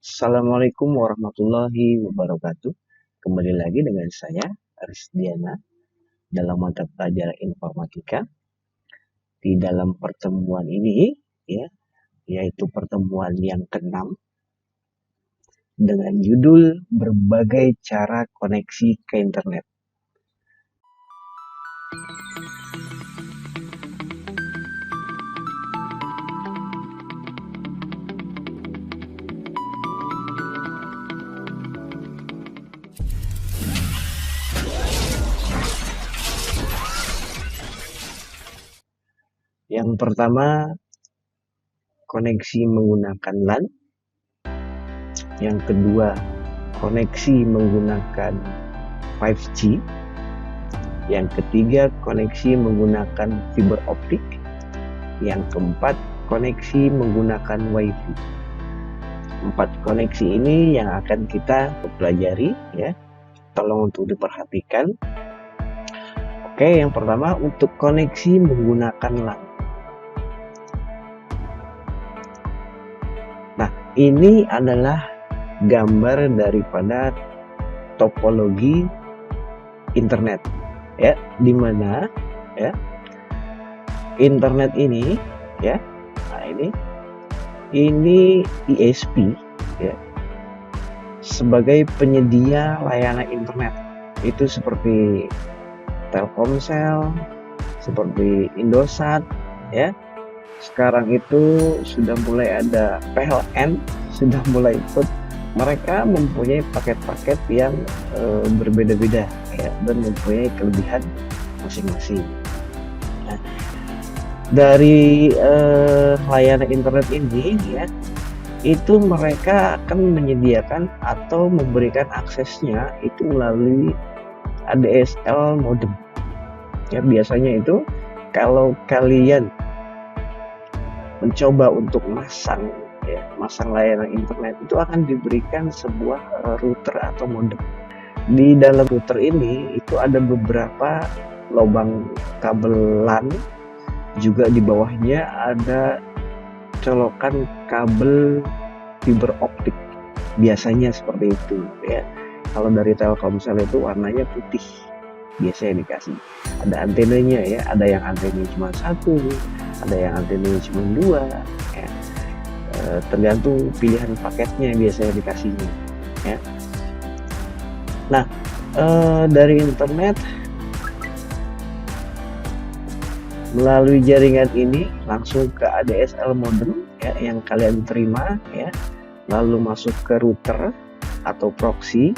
Assalamualaikum warahmatullahi wabarakatuh. Kembali lagi dengan saya, Arisdiana, dalam mata pelajaran informatika. Di dalam pertemuan ini, ya, yaitu pertemuan yang ke-6 dengan judul berbagai cara koneksi ke internet. Yang pertama, koneksi menggunakan LAN. Yang kedua, koneksi menggunakan 5G. Yang ketiga, koneksi menggunakan fiber optik. Yang keempat, koneksi menggunakan WiFi. 4 koneksi ini yang akan kita pelajari, ya. Tolong untuk diperhatikan. Oke, yang pertama untuk koneksi menggunakan LAN. Nah, ini adalah gambar daripada topologi internet, ya, di mana ya internet ini, ya, nah ini ISP, ya, sebagai penyedia layanan internet. Itu seperti Telkomsel, seperti Indosat, ya. Sekarang itu sudah mulai ada PLN, sudah mulai ikut. Mereka mempunyai paket-paket yang berbeda-beda, ya, dan mempunyai kelebihan masing-masing. Nah, dari layanan internet ini, ya, itu mereka akan menyediakan atau memberikan aksesnya itu melalui ADSL modem. Ya, biasanya itu kalau kalian mencoba untuk masang layanan internet, itu akan diberikan sebuah router atau modem. Di dalam router ini itu ada beberapa lubang kabel LAN, juga di bawahnya ada colokan kabel fiber optik. Biasanya seperti itu, ya. Kalau dari Telkomsel itu warnanya putih, biasanya dikasih. Ada antenanya, ya, ada yang antenanya cuma 1, ada yang antenanya cuma 2, ya. Tergantung pilihan paketnya biasanya dikasihnya, ya. Nah, dari internet melalui jaringan ini langsung ke ADSL modem, ya, yang kalian terima, ya, lalu masuk ke router atau proxy,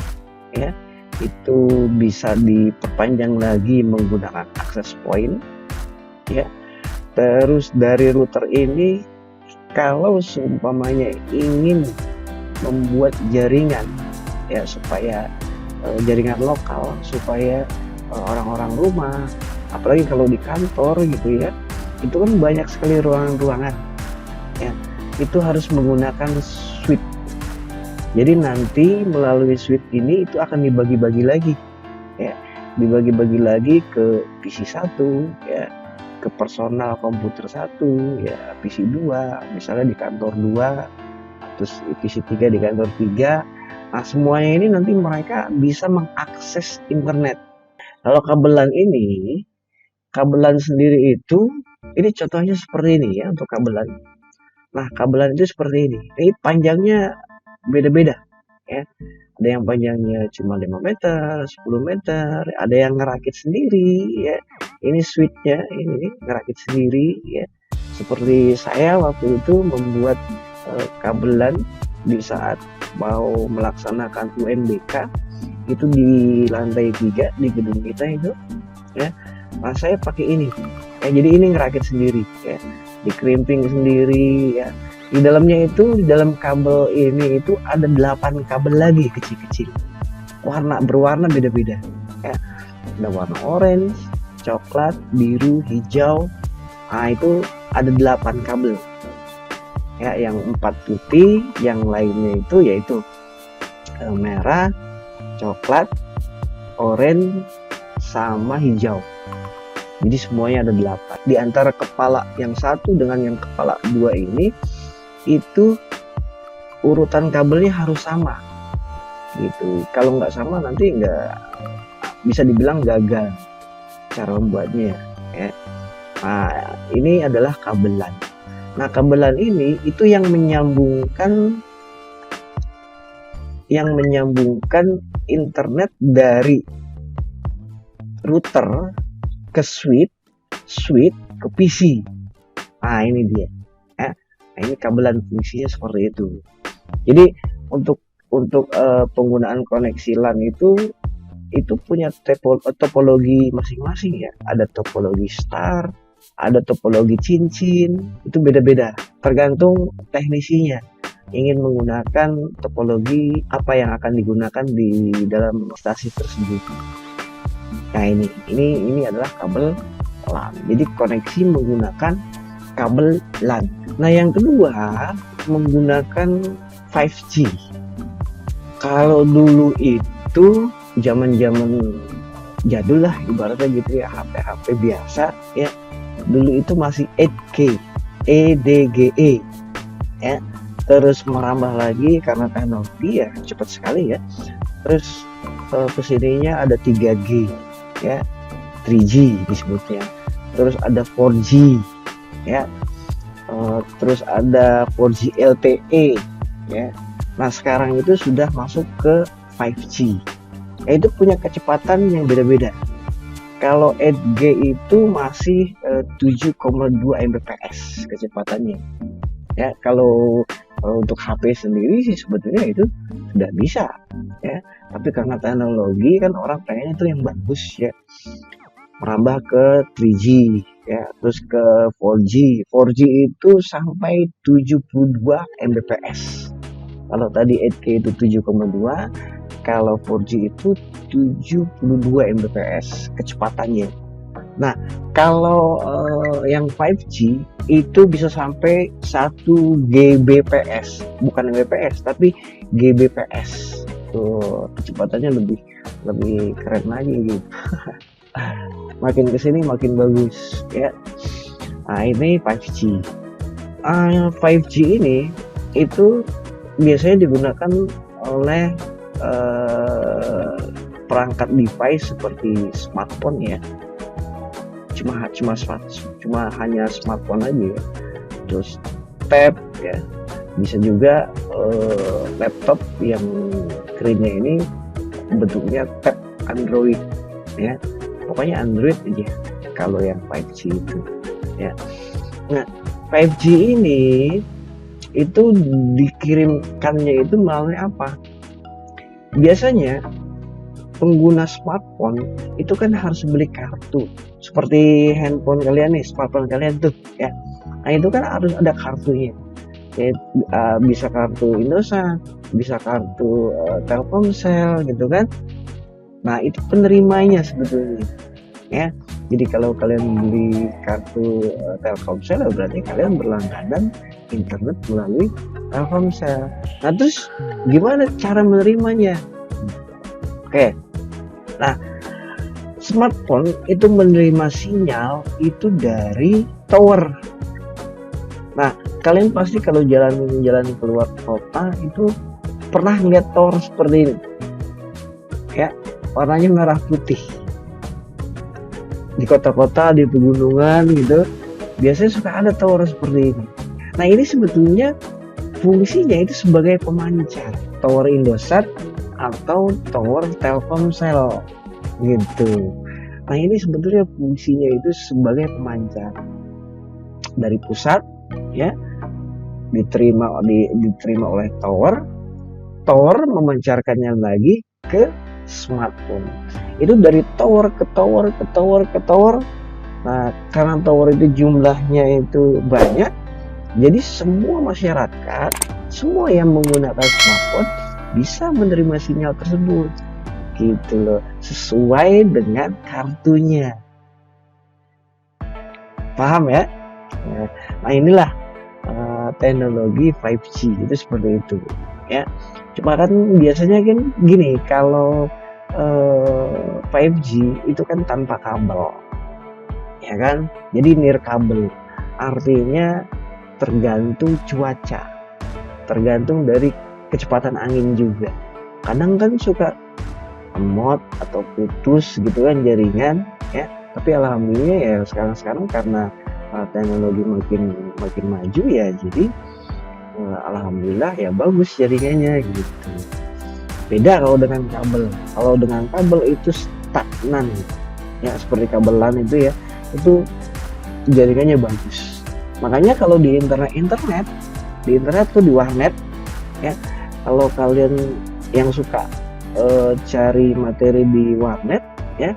ya. Itu bisa diperpanjang lagi menggunakan access point, ya. Terus dari router ini, kalau seumpamanya ingin membuat jaringan, ya, supaya jaringan lokal, supaya orang-orang rumah, apalagi kalau di kantor gitu, ya, itu kan banyak sekali ruangan-ruangan, ya, itu harus menggunakan switch. Jadi nanti melalui switch ini itu akan dibagi-bagi lagi, ya, dibagi-bagi lagi ke PC 1, ya, ke personal komputer 1, ya, PC 2, misalnya di kantor 2, terus PC 3 di kantor 3. Nah, semuanya ini nanti mereka bisa mengakses internet. Kalau kabelan sendiri itu, ini contohnya seperti ini, ya, untuk kabelan. Nah, kabelan itu seperti ini. Ini panjangnya beda-beda, ya. Ada yang panjangnya cuma 5 meter, 10 meter, ada yang ngerakit sendiri, ya. Ini switchnya, ini ngerakit sendiri, ya. Seperti saya waktu itu membuat kabelan di saat mau melaksanakan UNBK itu di lantai 3 di gedung kita itu, ya. Nah, saya pakai ini, ya, jadi ini ngerakit sendiri, ya, dikerimping sendiri, ya. Di dalamnya itu, di dalam kabel ini itu ada 8 kabel lagi kecil-kecil, berwarna beda-beda, ya. Ada warna orange, coklat, biru, hijau. Nah, itu ada 8 kabel, ya, yang 4 putih, yang lainnya itu yaitu merah, coklat, oranye, sama hijau. Jadi semuanya ada 8. Di antara kepala yang 1 dengan yang kepala 2 ini itu urutan kabelnya harus sama gitu. Kalau nggak sama nanti nggak bisa dibilang gagal cara membuatnya ya. Nah, ini adalah kabelan. Nah, kabelan ini itu yang menyambungkan internet dari router ke switch ke PC. Nah, ini dia. Ya. Nah, ini kabelan fungsinya seperti itu. Jadi untuk penggunaan koneksi LAN itu punya topologi masing-masing ya. Ada topologi star, ada topologi cincin, itu beda-beda tergantung teknisinya ingin menggunakan topologi apa yang akan digunakan di dalam stasi tersebut. Nah, ini adalah kabel LAN. Jadi koneksi menggunakan kabel LAN. Nah, yang kedua menggunakan 5G. Kalau dulu itu zaman-zaman jadul lah ibaratnya gitu ya, HP biasa ya. Dulu itu masih 8G, EDGE ya. Terus merambah lagi karena teknologi ya cepat sekali ya. Terus kesininya ada 3G ya, 3G disebutnya. Terus ada 4G ya. Terus ada 4G LTE ya. Nah, sekarang itu sudah masuk ke 5G. Itu punya kecepatan yang beda-beda. Kalau 8G itu masih 7,2 Mbps kecepatannya. Ya, kalau untuk HP sendiri sih sebetulnya itu sudah bisa ya. Tapi karena teknologi kan orang pengen itu yang bagus ya. Merambah ke 3G ya, terus ke 4G. 4G itu sampai 72 Mbps. Kalau tadi 8K itu 7,2, kalau 4G itu 72 Mbps kecepatannya. Nah, kalau yang 5G itu bisa sampai 1 Gbps, bukan Mbps tapi Gbps. Tuh, kecepatannya lebih keren lagi gitu. Makin kesini makin bagus ya. Nah, ini 5G. 5G ini itu biasanya digunakan oleh perangkat device seperti smartphone ya. Cuma hanya smartphone aja ya. Terus tab ya, bisa juga laptop yang screen-nya ini bentuknya tab Android ya. Pokoknya Android aja kalau yang 5G itu ya. Nah, 5G ini itu dikirimkannya itu melalui apa? Biasanya pengguna smartphone itu kan harus beli kartu seperti handphone kalian nih, smartphone kalian tuh ya. Nah, itu kan harus ada kartunya ya, bisa kartu Indosat, bisa kartu Telkomsel gitu kan. Nah, itu penerimanya sebetulnya ya. Jadi kalau kalian beli kartu Telkomsel berarti kalian berlangganan internet melalui Telkomsel. Nah, terus gimana cara menerimanya? Oke. Nah, smartphone itu menerima sinyal itu dari tower. Nah, kalian pasti kalau jalan keluar kota itu pernah lihat tower seperti ini. Ya, warnanya merah putih. Di kota-kota, di pegunungan gitu, biasanya suka ada tower seperti ini. Nah, ini sebetulnya fungsinya itu sebagai pemancar. Tower Indosat atau tower Telkomsel gitu. Nah, ini sebetulnya fungsinya itu sebagai pemancar dari pusat ya, diterima oleh tower memancarkannya lagi ke smartphone. Itu dari tower ke tower. Nah, karena tower itu jumlahnya itu banyak, jadi semua masyarakat, semua yang menggunakan smartphone bisa menerima sinyal tersebut gitu loh, sesuai dengan kartunya. Paham ya? Nah, inilah teknologi 5G itu seperti itu ya. Cuma kan biasanya kan gini, kalau 5G itu kan tanpa kabel ya kan, jadi nirkabel, artinya tergantung cuaca tergantung dari kecepatan angin juga. Kadang kan suka emot atau putus gitu kan jaringan ya, tapi alhamdulillah ya sekarang karena teknologi makin maju ya, jadi alhamdulillah ya bagus jaringannya gitu. Beda kalau dengan kabel itu stagnan ya, seperti kabel LAN itu ya, itu jaringannya bagus. Makanya kalau di internet tuh, di warnet ya, kalau kalian yang suka cari materi di warnet ya,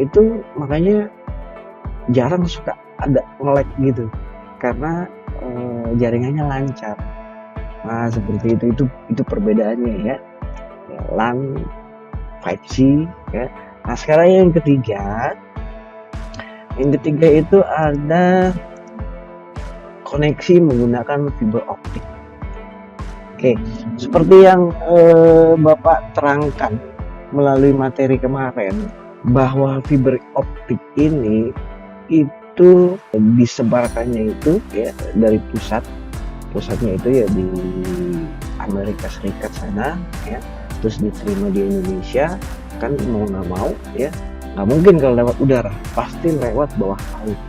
itu makanya jarang suka ada nge-lag gitu, karena jaringannya lancar. Nah seperti itu perbedaannya ya, LAN 5G ya. Nah sekarang yang ketiga itu ada koneksi menggunakan fiber optik. Oke, seperti yang Bapak terangkan melalui materi kemarin, bahwa fiber optik ini itu disebarkannya itu ya dari pusatnya itu ya di Amerika Serikat sana ya, terus diterima di Indonesia kan, mau nggak mau ya, nggak mungkin kalau lewat udara, pasti lewat bawah laut,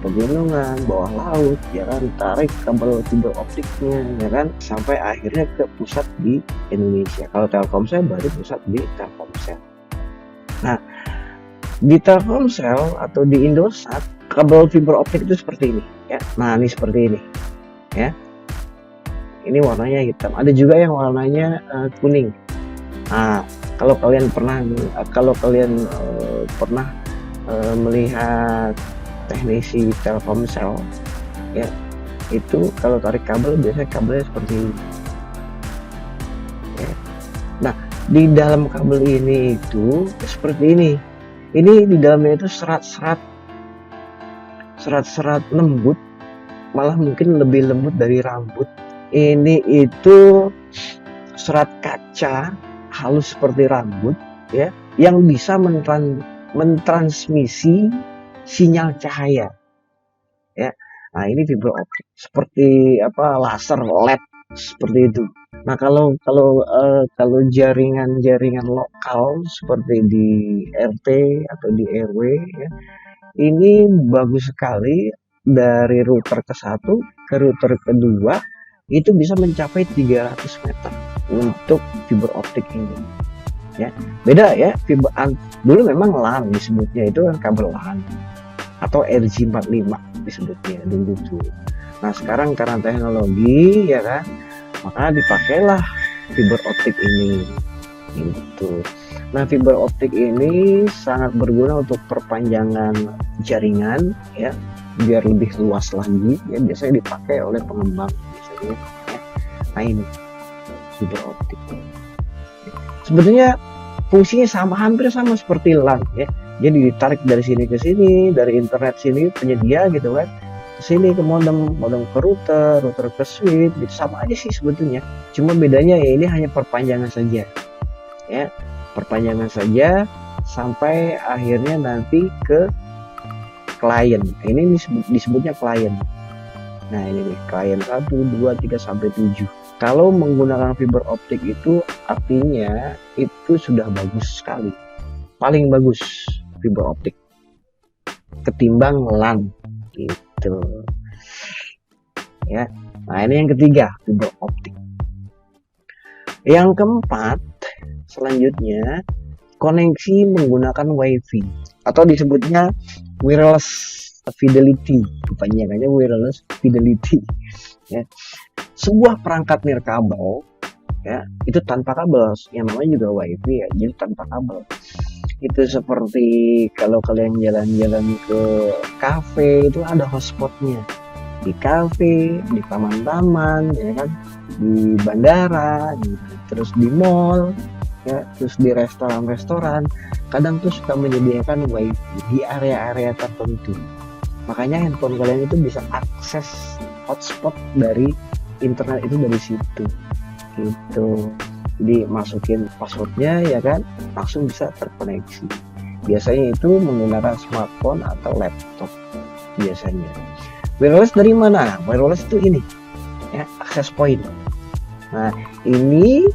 pegunungan, bawah laut ya kan, tarik kabel fiber optiknya ya kan, sampai akhirnya ke pusat di Indonesia. Kalau Telkomsel berarti pusat di Telkomsel. Nah di Telkomsel atau di Indosat, kabel fiber optik itu seperti ini ya. Nah ini seperti ini ya, ini warnanya hitam, ada juga yang warnanya kuning. Nah kalau kalian pernah melihat teknisi Telkomsel ya, itu kalau tarik kabel biasanya kabelnya seperti ini ya. Nah di dalam kabel ini itu seperti ini di dalamnya itu serat-serat lembut, malah mungkin lebih lembut dari rambut. Ini itu serat kaca halus seperti rambut ya, yang bisa mentransmisi sinyal cahaya ya. Nah ini fiber optik seperti laser LED seperti itu. Nah kalau jaringan lokal seperti di RT atau di RW ya, ini bagus sekali. Dari router ke satu ke router kedua itu bisa mencapai 300 meter untuk fiber optik ini ya. Beda ya, dulu memang LAN disebutnya, itu kan kabel LAN atau RJ45 disebutnya dulu tuh. Nah sekarang karena teknologi ya kan, maka dipakailah fiber optik ini gitu. Nah fiber optik ini sangat berguna untuk perpanjangan jaringan ya, biar lebih luas lagi ya, biasanya dipakai oleh pengembang biasanya ya. Nah ini fiber optik sebetulnya fungsinya hampir sama seperti LAN ya, jadi ditarik dari sini ke sini, dari internet sini penyedia gitu kan, ke sini ke modem ke router ke switch gitu, sama aja sih sebetulnya, cuma bedanya ya ini hanya perpanjangan saja ya, sampai akhirnya nanti ke klien. Ini disebutnya klien. Nah ini nih, klien 1, 2, 3 sampai 7. Kalau menggunakan fiber optik itu artinya itu sudah bagus sekali, paling bagus fiber optik ketimbang LAN gitu ya. Nah ini yang ketiga, fiber optik. Yang keempat selanjutnya, koneksi menggunakan WiFi atau disebutnya wireless fidelity, kepanjangannya wireless fidelity ya. Sebuah perangkat nirkabel ya, itu tanpa kabel, yang namanya juga WiFi ya, jadi tanpa kabel. Itu seperti kalau kalian jalan-jalan ke kafe, itu ada hotspotnya di kafe, di taman-taman ya kan, di bandara gitu, terus di mall ya, terus di restoran kadang tuh suka menyediakan WiFi di area-area tertentu. Makanya handphone kalian itu bisa akses hotspot dari internet itu dari situ gitu. Jadi masukin passwordnya ya kan, langsung bisa terkoneksi. Biasanya itu menggunakan smartphone atau laptop biasanya. Wireless dari mana? Wireless itu ini ya, access point Nah, ini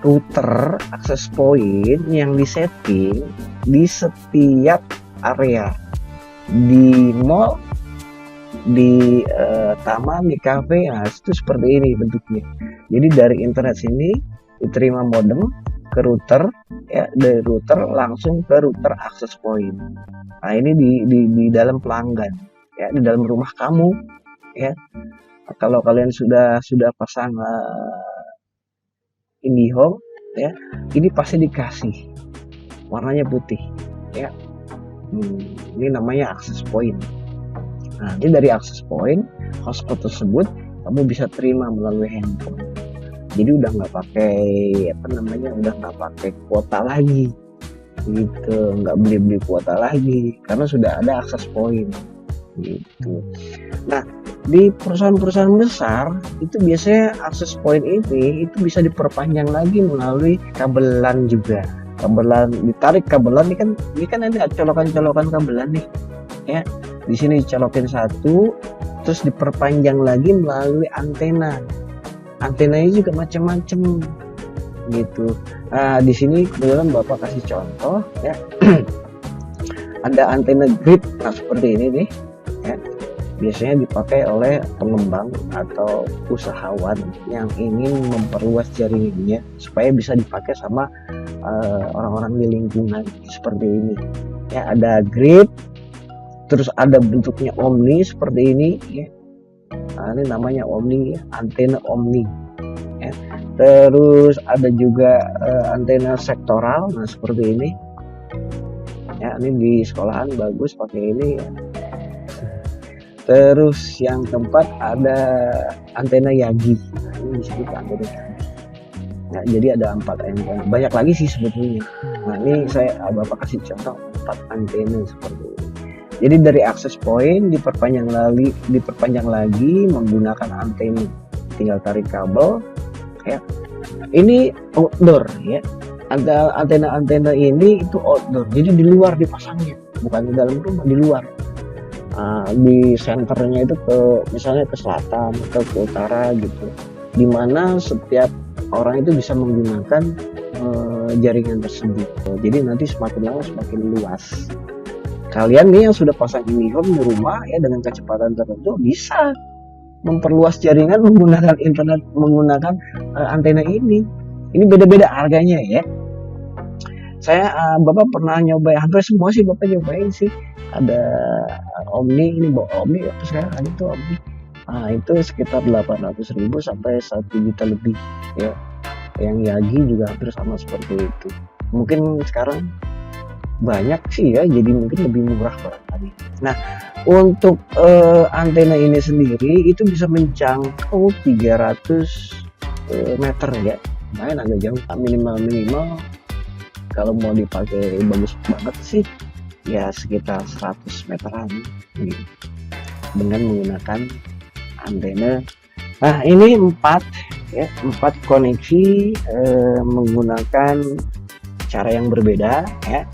router access point yang disetting di setiap area, di mall, di taman, di kafe. Nah, itu seperti ini bentuknya. Jadi dari internet sini diterima modem ke router, ya, dari router langsung ke router access point. Nah, ini di dalam pelanggan, ya, di dalam rumah kamu, ya. Kalau kalian sudah pasang IndiHome, ya, ini pasti dikasih warnanya putih, ya. Ini namanya access point. Nah, nanti dari access point hotspot tersebut kamu bisa terima melalui handphone. Jadi udah nggak pakai udah nggak pakai kuota lagi, gitu, nggak beli kuota lagi karena sudah ada access point, gitu. Nah, di perusahaan-perusahaan besar itu biasanya access point ini itu bisa diperpanjang lagi melalui kabelan juga. Kabelan, ditarik kabelan ini kan ada colokan-colokan kabelan nih, ya. Di sini dicolokin satu, terus diperpanjang lagi melalui antena. Antenanya juga macam-macam, gitu. Nah, di sini kebetulan Bapak kasih contoh, ya. Ada antena grid, nah seperti ini nih, ya. Biasanya dipakai oleh pengembang atau usahawan yang ingin memperluas jaringannya supaya bisa dipakai sama orang-orang di lingkungan, seperti ini, ya. Ada grid, terus ada bentuknya omni seperti ini, ya. Nah, ini namanya omni, antena omni, ya. Terus ada juga antena sektoral, nah seperti ini, ya. Ini di sekolahan bagus pakai ini, ya. Terus yang keempat ada antena Yagi, nah, ini disebut antena Yagi. Nah, jadi ada 4 antena, banyak lagi sih sebetulnya. Nah, ini Bapak kasih contoh 4 antena seperti ini. Jadi dari access point diperpanjang lagi menggunakan antena, tinggal tarik kabel, ya. Ini outdoor, ya. Antena ini itu outdoor, jadi di luar dipasangnya, bukan di dalam rumah, di luar. Di senternya itu misalnya ke selatan atau ke utara, gitu, dimana setiap orang itu bisa menggunakan jaringan tersebut. Jadi nanti semakin lama semakin luas. Kalian nih yang sudah pasang IndiHome di rumah, ya, dengan kecepatan tertentu bisa memperluas jaringan menggunakan internet, menggunakan antena ini. Ini beda-beda harganya, ya. Bapak pernah nyobain, hampir semua sih Bapak nyobain sih. Ada Omni, ini Omni apa sekarang ada itu Omni. Nah, itu sekitar 800.000 sampai 1 juta lebih, ya. Yang Yagi juga hampir sama seperti itu. Mungkin sekarang banyak sih, ya, jadi mungkin lebih murah barangkali. Nah, untuk antena ini sendiri itu bisa menjangkau 300 meter, ya. Main agak jauh, minimal kalau mau dipakai bagus banget sih ya sekitar 100 meteran, gitu, dengan menggunakan antena. Nah, ini 4 koneksi menggunakan cara yang berbeda, ya.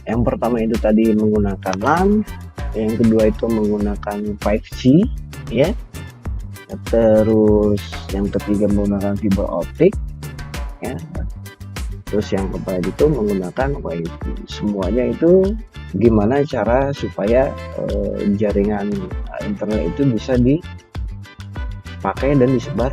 Yang pertama itu tadi menggunakan LAN, yang kedua itu menggunakan 5G, ya. Terus yang ketiga menggunakan fiber optik, ya. Terus yang keempat itu menggunakan WiFi. Semuanya itu gimana cara supaya jaringan internet itu bisa dipakai dan disebar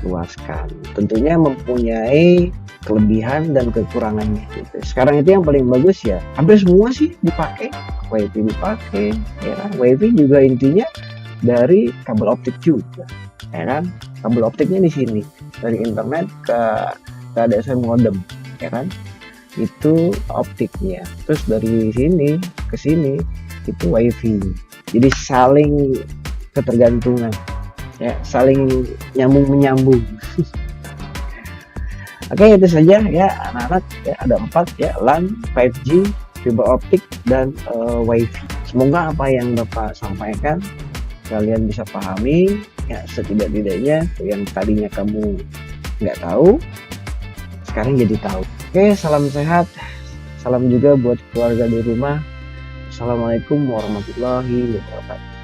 luaskan. Tentunya mempunyai kelebihan dan kekurangannya, gitu. Sekarang itu yang paling bagus, ya, hampir semua sih dipakai, WiFi dipakai, ya kan? WiFi juga intinya dari kabel optik juga, ya kan? Kabel optiknya di sini dari internet ke ADSL modem, ya kan? Itu optiknya. Terus dari sini ke sini itu WiFi. Jadi saling ketergantungan, ya, saling nyambung menyambung. Oke, itu saja, ya, anak-anak, ya. Ada 4, ya, LAN, 5G, fiber optik, dan WiFi. Semoga apa yang Bapak sampaikan kalian bisa pahami, ya, setidak-tidaknya yang tadinya kamu nggak tahu sekarang jadi tahu. Oke, salam sehat, salam juga buat keluarga di rumah. Assalamualaikum warahmatullahi wabarakatuh.